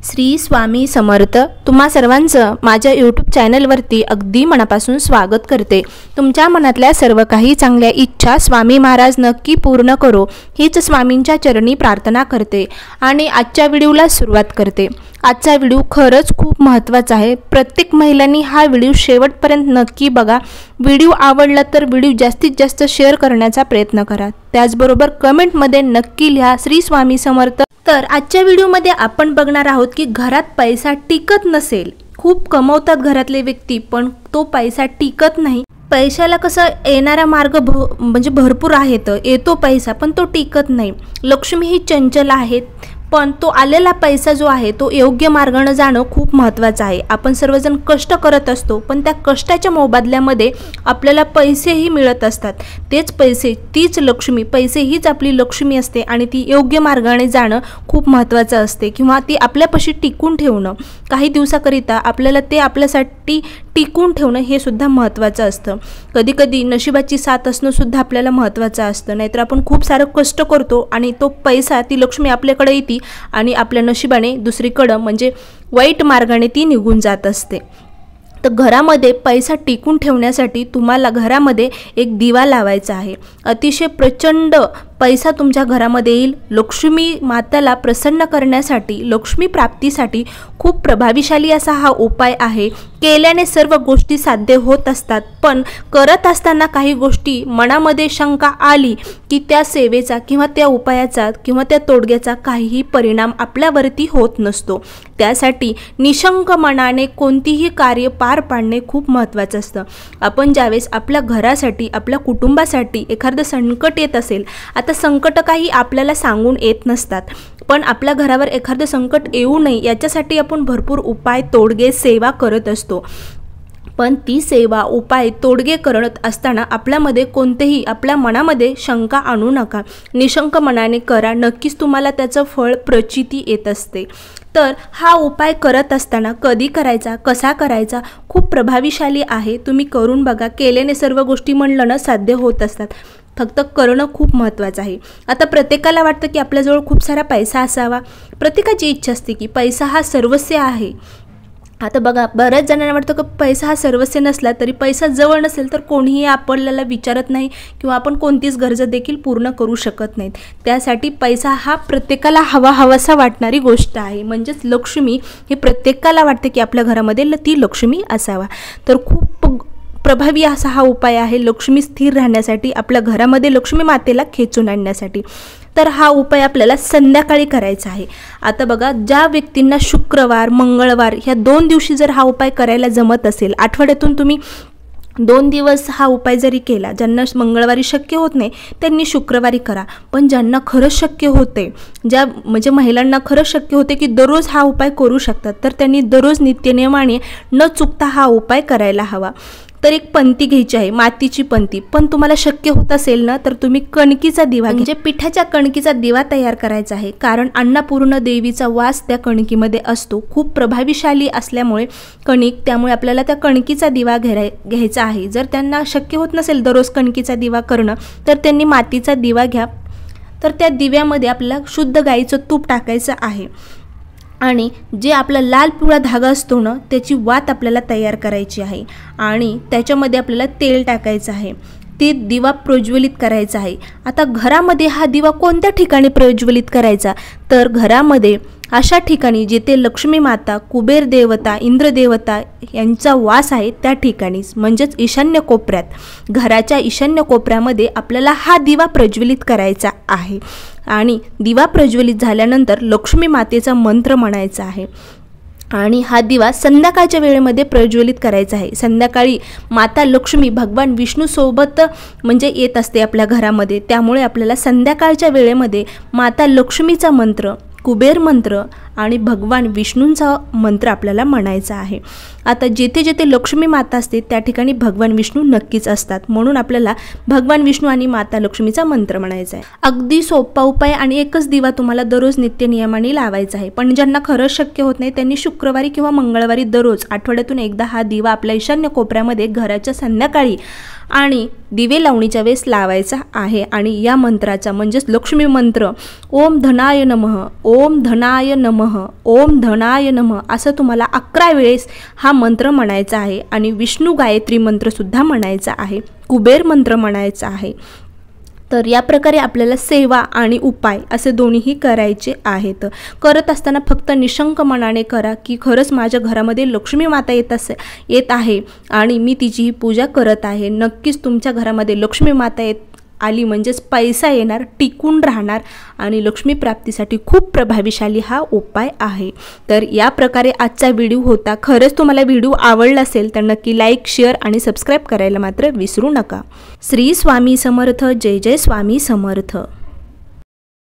श्री स्वामी समर्थ। तुम्हा सर्वांचं माझ्या यूट्यूब चॅनलवरती अगदी मनापासून स्वागत करते। तुमच्या मनातल्या सर्व काही चांगल्या इच्छा स्वामी महाराज नक्की पूर्ण करो हीच स्वामींच्या चरणी प्रार्थना करते आणि आजच्या व्हिडिओला सुरुवात करते। आजचा व्हिडिओ खरंच खूप महत्त्वाचा आहे। प्रत्येक महिलांनी हा व्हिडिओ शेवटपर्यंत नक्की बघा। व्हिडिओ आवडला तर व्हिडिओ जास्तीत जास्त शेअर करण्याचा प्रयत्न करा। त्याचबरोबर कमेंटमध्ये नक्की लिहा श्री स्वामी समर्थ। तर आजच्या व्हिडिओमध्ये आपण बघणार आहोत की घरात पैसा टिकत नसेल, खूप कमवतात घरातले व्यक्ती पण तो पैसा टिकत नाही। पैशाला कसं येणारा मार्ग म्हणजे भरपूर आहेत, येतो पैसा पण तो टिकत नाही। लक्ष्मी ही चंचल आहेत पण तो आलेला पैसा जो आहे तो योग्य मार्गाने जाणं खूप महत्त्वाचं आहे। आपण सर्वजण कष्ट करत असतो पण त्या कष्टाच्या मोबदल्यामध्ये आपल्याला पैसेही मिळत असतात। तेच पैसे, तीच लक्ष्मी, पैसे हीच आपली लक्ष्मी असते आणि ती योग्य मार्गाने जाणं खूप महत्त्वाचं असते किंवा ती आपल्यापाशी टिकून ठेवणं काही दिवसाकरिता आपल्याला ते आपल्यासाठी टिकून ठेवणं हे सुद्धा महत्त्वाचं असतं। कधी कधी नशिबाची साथ असणं सुद्धा आपल्याला महत्त्वाचं असतं। नाहीतर आपण खूप सारं कष्ट करतो आणि तो पैसा, ती लक्ष्मी आपल्याकडे येते आणि आपल्या नशिबाने दुसरीकडे म्हणजे वाईट मार्गाने ती निघून जात असते। तर घरामध्ये पैसा टिकून ठेवण्यासाठी तुम्हाला घरामध्ये एक दिवा लावायचा आहे। अतिशय प्रचंड पैसा तुमच्या घरामध्ये येईल। लक्ष्मी माताला प्रसन्न करण्यासाठी, लक्ष्मी प्राप्तीसाठी खूप प्रभावीशाली असा हा उपाय आहे। केल्याने सर्व गोष्टी साध्य होत असतात पण करत असताना काही गोष्टी मनामध्ये शंका आली की त्या सेवेचा किंवा त्या उपायाचा किंवा त्या तोडग्याचा काहीही परिणाम आपल्यावरती होत नसतो। त्यासाठी निशंक मनाने कोणतीही कार्य पार पाडणे खूप महत्त्वाचं असतं। आपण ज्यावेळेस आपल्या घरासाठी, आपल्या कुटुंबासाठी एखादं संकट येत असेल, आता संकट काही आपल्याला सांगून येत नसतात पण आपल्या घरावर एखादं संकट येऊ नये याच्यासाठी आपण भरपूर उपाय, तोडगे, सेवा करत असतो। पण ती सेवा, उपाय, तोडगे करत असताना आपल्यामध्ये कोणतेही, आपल्या मनामध्ये शंका आणू नका। निशंक मनाने करा, नक्कीच तुम्हाला त्याचं फळ, प्रचिती येत असते। तर हा उपाय करत असताना कधी करायचा, कसा करायचा, खूप प्रभावीशाली आहे। तुम्ही करून बघा। केल्याने सर्व गोष्टी म्हणलं ना साध्य होत असतात, फक्त करणं खूप महत्त्वाचं आहे। आता प्रत्येकाला वाटतं की आपल्याजवळ खूप सारा पैसा असावा, प्रत्येकाची इच्छा असते की पैसा हा सर्वस्व आहे। आता बघा, बऱ्याच जणांना वाटतं की पैसा हा सर्वस्व नसला तरी, पैसा जवळ नसेल तर कोणीही आपल्याला विचारत नाही किंवा आपण कोणतीच गरज देखील पूर्ण करू शकत नाहीत। त्यासाठी पैसा हा प्रत्येकाला हवासा वाटणारी गोष्ट आहे। म्हणजेच लक्ष्मी हे प्रत्येकाला वाटते की आपल्या घरामध्ये ती लक्ष्मी असावा। तर खूप प्रभावी असा हा उपाय आहे लक्ष्मी स्थिर राहण्यासाठी, आपल्या घरामध्ये लक्ष्मी मातेला खेचून आणण्यासाठी। तर हा उपाय आपल्याला संध्याकाळी करायचा आहे। आता बघा, ज्या व्यक्तींना शुक्रवार, मंगळवार ह्या 2 दिवशी जर हा उपाय करायला जमत असेल, आठवड्यातून तुम्ही 2 दिवस हा उपाय जरी केला, ज्यांना मंगळवारी शक्य होत नाही त्यांनी शुक्रवारी करा। पण ज्यांना खरंच शक्य होते, ज्या म्हणजे महिलांना खरंच शक्य होते की दररोज हा उपाय करू शकतात, तर त्यांनी दररोज नित्यनियमाने न चुकता हा उपाय करायला हवा। तर एक पंती घ्यायची आहे, मातीची पंती। पण तुम्हाला शक्य होत असेल ना तर तुम्ही कणकीचा दिवा, म्हणजे पिठाच्या कणकीचा दिवा तयार करायचा आहे। कारण अन्नपूर्ण देवीचा वास त्या कणकीमध्ये असतो, खूप प्रभावीशाली असल्यामुळे कणिक, त्यामुळे आपल्याला त्या कणकीचा दिवा घ्यायचा आहे। जर त्यांना शक्य होत नसेल दररोज कणकीचा दिवा करणं तर त्यांनी मातीचा दिवा घ्या। तर त्या दिव्यामध्ये आपल्याला शुद्ध गाईचं तूप टाकायचं आहे आणि जे आपला लाल पिवळा धागा असतो ना त्याची वात आपल्याला तयार करायची आहे आणि त्याच्यामध्ये आपल्याला तेल टाकायचं आहे। ते दिवा प्रज्वलित करायचा आहे। आता घरामध्ये हा दिवा कोणत्या ठिकाणी प्रज्वलित करायचा, तर घरामध्ये अशा ठिकाणी जिथे लक्ष्मी माता, कुबेर देवता, इंद्र देवता यांचा वास आहे त्या ठिकाणीच, म्हणजेच ईशान्य कोपऱ्यात, घराच्या ईशान्य कोपऱ्यामध्ये आपल्याला हा दिवा प्रज्वलित करायचा आहे। आणि दिवा प्रज्वलित झाल्यानंतर लक्ष्मी मातेचा मंत्र म्हणायचा आहे आणि हा दिवा संध्याकाळच्या वेळेमध्ये प्रज्वलित करायचा आहे। संध्याकाळी माता लक्ष्मी भगवान विष्णू सोबत म्हणजे येत असते आपल्या घरामध्ये, त्यामुळे आपल्याला संध्याकाळच्या वेळेमध्ये माता लक्ष्मीचा मंत्र, कुबेर मंत्र आणि भगवान विष्णूंचा मंत्र आपल्याला म्हणायचा आहे। आता जेथे जेथे लक्ष्मी माता असते त्या ठिकाणी भगवान विष्णू नक्कीच असतात, म्हणून आपल्याला भगवान विष्णू आणि माता लक्ष्मीचा मंत्र म्हणायचा आहे। अगदी सोपा उपाय आणि एकच दिवा तुम्हाला दररोज नित्यनियमाने लावायचा आहे। पण ज्यांना खरंच शक्य होत नाही त्यांनी शुक्रवारी किंवा मंगळवारी दररोज आठवड्यातून एकदा हा दिवा आपल्या ईशान्य कोपऱ्यामध्ये घराच्या संध्याकाळी आणि दिवे लावणीच्या वेळेस लावायचा आहे। आणि या मंत्राचा म्हणजेच लक्ष्मी मंत्र ओम धनाय नमः, ओम धनाय नमः, नमः, ओम धनाय नमः असं तुम्हाला 11 वेळेस हा मंत्र म्हणायचा आहे. आणि विष्णू गायत्री मंत्रसुद्धा म्हणायचा आहे, कुबेर मंत्र म्हणायचा आहे. तर या प्रकारे आपल्याला सेवा आणि उपाय असे दोन्हीही करायचे आहेत. करत असताना फक्त निशंक मनाने करा की खरंच माझ्या घरामध्ये लक्ष्मी माता येत आहे आणि मी तिची पूजा करत आहे. नक्कीच तुमच्या घरामध्ये लक्ष्मी माता आली म्हणजेच पैसा येणार, टिकून राहणार आणि लक्ष्मी प्राप्तीसाठी खूप प्रभावीशाली हा उपाय आहे. तर या प्रकारे आजचा व्हिडिओ होता. खरंच तुम्हाला व्हिडिओ आवडला असेल तर नक्की लाईक, शेअर आणि सबस्क्राईब करायला मात्र विसरू नका. श्री स्वामी समर्थ. जय जय स्वामी समर्थ.